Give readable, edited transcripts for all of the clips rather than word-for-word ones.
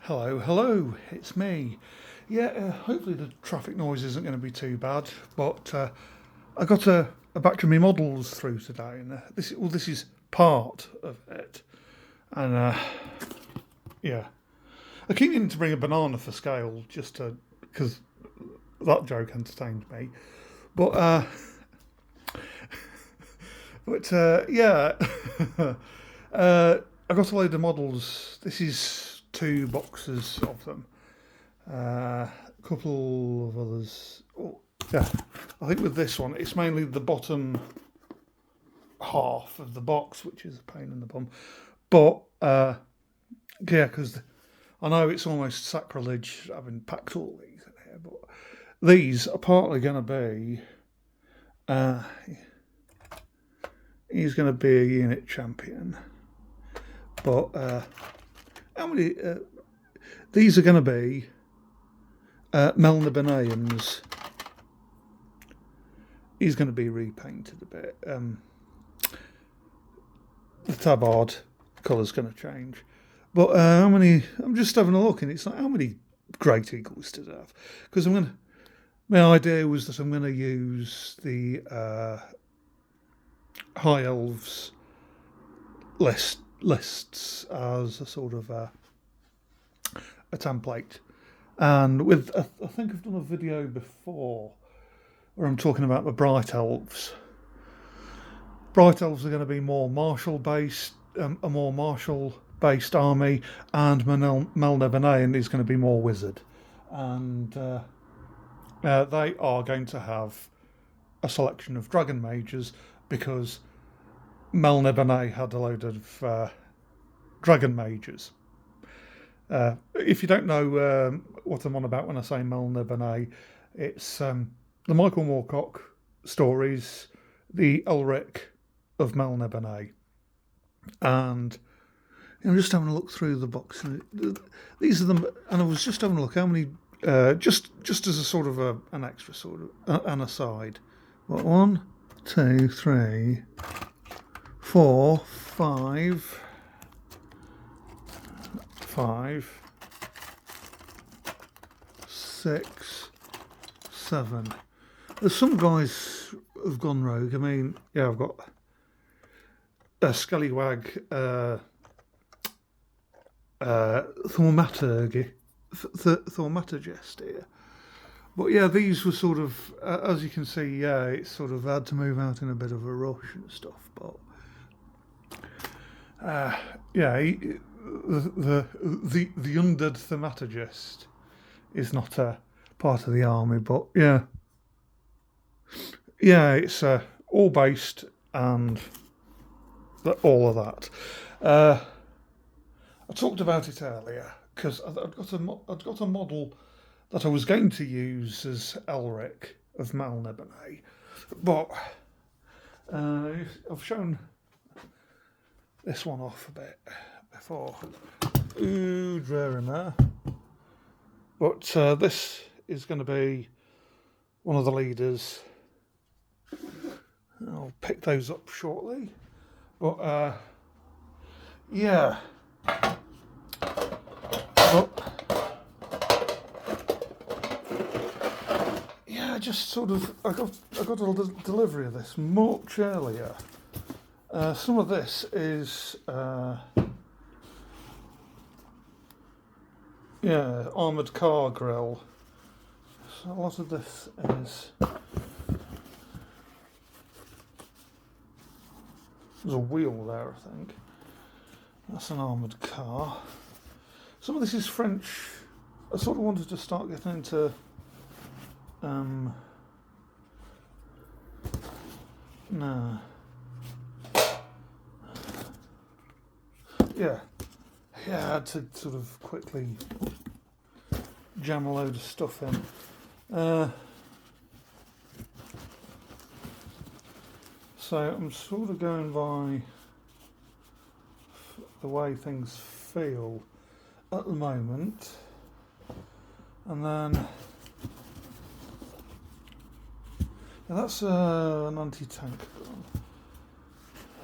Hello, it's me. Yeah, hopefully the traffic noise isn't going to be too bad, but I got a batch of my models through today, and this is part of it. And yeah, I keep needing to bring a banana for scale, just because that joke entertained me. But yeah, I got a load of models. This is 2 boxes of them. A couple of others. Oh, yeah, I think with this one, it's mainly the bottom half of the box, which is a pain in the bum. But yeah, because I know it's almost sacrilege having packed all these in here, but these are partly going to be. He's going to be a unit champion, but how many? These are going to be Melniboneans. He's going to be repainted a bit. The tabard colour's going to change. But how many? I'm just having a look, and it's like, how many Great Eagles does it have? Because my idea was that I'm going to use the High Elves lists as a sort of a template. And I think I've done a video before where I'm talking about the Bright Elves. Bright Elves are going to be more martial based, a more martial based army, and Melnibonean is going to be more wizard. And they are going to have a selection of dragon mages because Melnibonean had a load of dragon mages. If you don't know what I'm on about when I say Melnibonean, it's the Michael Moorcock stories, the Elric of Melnibonean. And I'm just having a look through the box. And these are them, and I was just having a look how many, just as a sort of an extra sort of an aside. What, 1, 2, 3, 4, 5. 5, 6, 7. There's some guys have gone rogue. I mean, yeah, I've got a Scallywag Thaumaturgist here. But yeah, these were sort of, as you can see, yeah, it's sort of had to move out in a bit of a rush and stuff. But yeah, the undead thaumaturgist is not a part of the army, but yeah, it's all based and all of that. I talked about it earlier because I'd got a model that I was going to use as Elric of Melnibonean, but I've shown this one off a bit before. Ooh, rare in there. But this is going to be one of the leaders. I'll pick those up shortly. But yeah. But yeah, I just sort of I got a delivery of this much earlier. Some of this is armoured car grill. So a lot of this is there's a wheel there, I think. That's an armoured car. Some of this is French. I sort of wanted to start getting into no. Yeah, I had to sort of quickly jam a load of stuff in. So I'm sort of going by the way things feel at the moment, and then that's an anti-tank gun.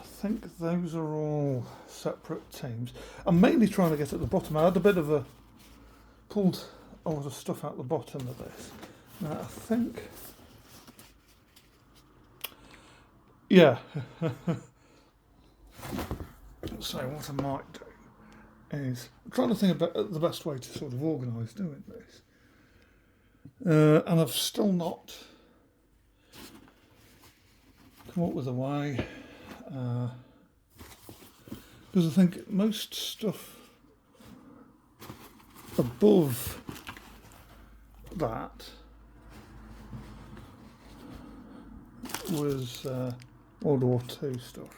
I think those are all separate teams. I'm mainly trying to get at the bottom. I had a bit of a pulled a lot of stuff out the bottom of this. Now I think, yeah. So what I might do is I'm trying to think about the best way to sort of organise doing this, and I've still not come up with a way, because I think most stuff above that was World War II stuff.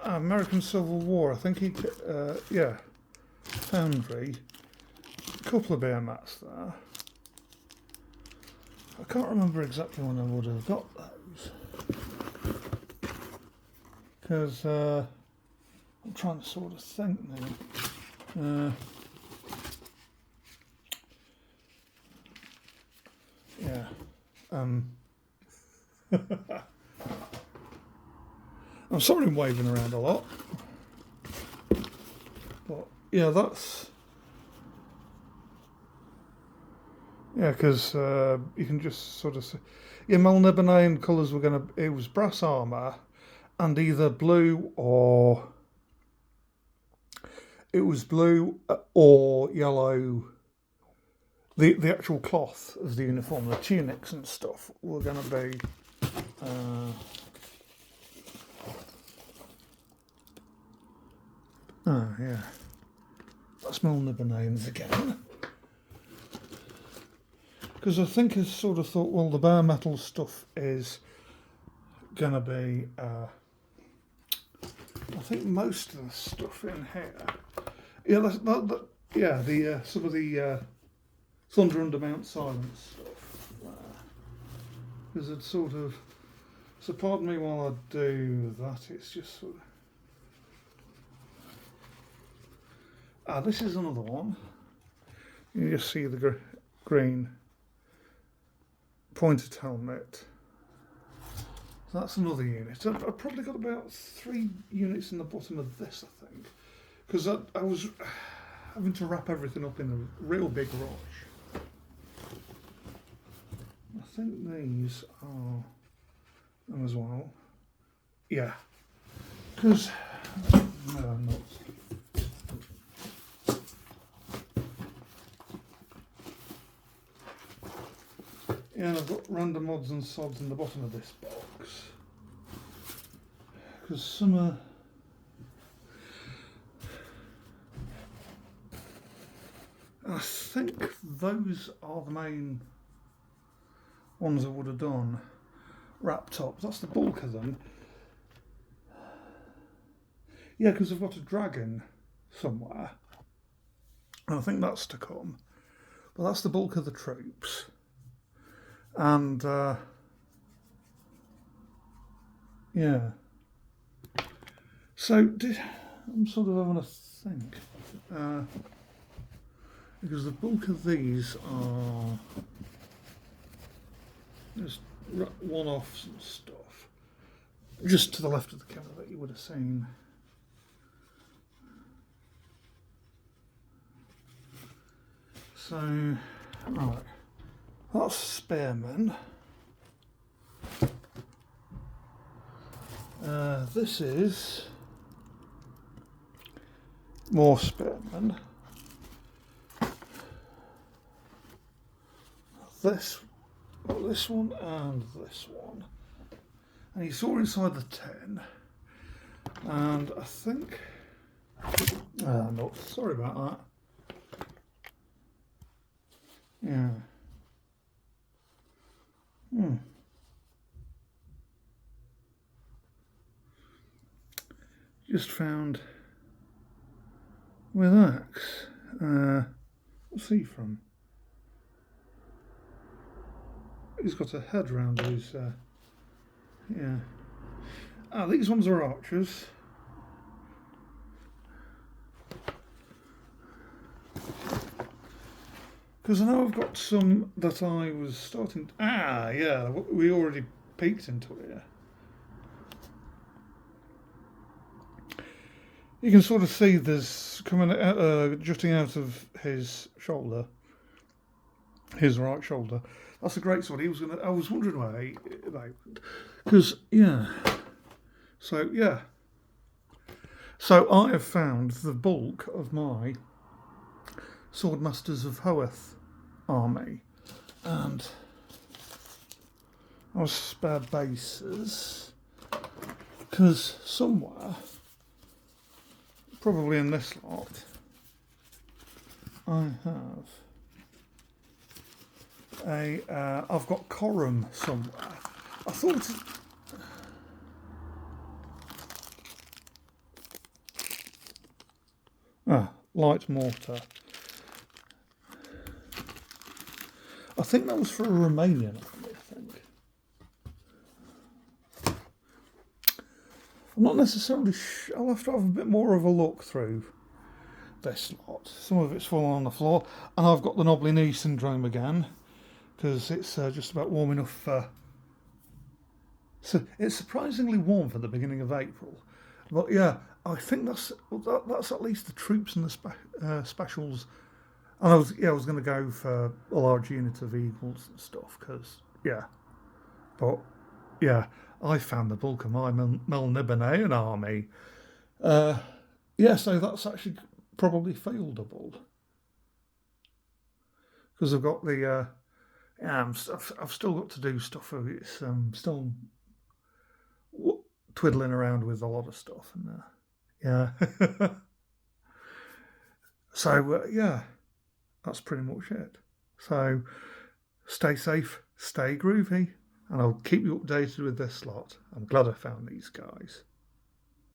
American Civil War, I think he, yeah, Foundry, a couple of bear mats there. I can't remember exactly when I would have got those, because I'm trying to sort of think now. Yeah. I'm sorry I'm waving around a lot, but yeah, that's, yeah, because you can just sort of see, yeah, Melnibonean colours were going to, it was brass armour and either blue or, it was blue or yellow, the actual cloth of the uniform, the tunics and stuff were going to be oh yeah, that's Melniboneans again. Because I think I sort of thought, well, the bare metal stuff is going to be, I think most of the stuff in here, yeah, yeah, the some of the Thunder Under Mount Silence stuff, because it's sort of, so pardon me while I do that, it's just sort of, this is another one. You just see the green pointed helmet. So that's another unit. I've probably got about 3 units in the bottom of this, I think, because I was having to wrap everything up in a real big rush. I think these are them as well. Yeah, because no, I'm not. Yeah, and I've got random odds and sods in the bottom of this box, because some are, I think those are the main ones I would have done wrapped up. That's the bulk of them. Yeah, because I've got a dragon somewhere, and I think that's to come, but that's the bulk of the troops. And yeah, so I'm sort of having a think, because the bulk of these are just one-offs and stuff, just to the left of the camera that you would have seen. So, right. That's Spearman. This is more Spearman. This one and this one. And you saw inside the tin. And I think, no, sorry about that. Yeah. Just found with axe. What's he from? He's got a head round his. Yeah. These ones are archers. Because I know I've got some that I was starting to, yeah, we already peeked into here. You can sort of see there's coming jutting out of his shoulder, his right shoulder. That's a great sword. I was wondering why because yeah. So yeah. So I have found the bulk of my Swordmasters of Hoeth army, and I was spare bases because somewhere, probably in this lot, I have I've got Corum somewhere. I thought. Light mortar. I think that was for a Romanian army, I think. I'm not necessarily I'll have to have a bit more of a look through this lot. Some of it's fallen on the floor, and I've got the knobbly knee syndrome again, because it's just about warm enough for... So it's surprisingly warm for the beginning of April. But yeah, I think that's at least the troops and the specials. And I was going to go for a large unit of eagles and stuff, because but I found the bulk of my Melnibonean army. So that's actually probably fieldable, because I've got the I've still got to do stuff. It's still twiddling around with a lot of stuff, and so that's pretty much it. So stay safe, stay groovy, and I'll keep you updated with this lot. I'm glad I found these guys.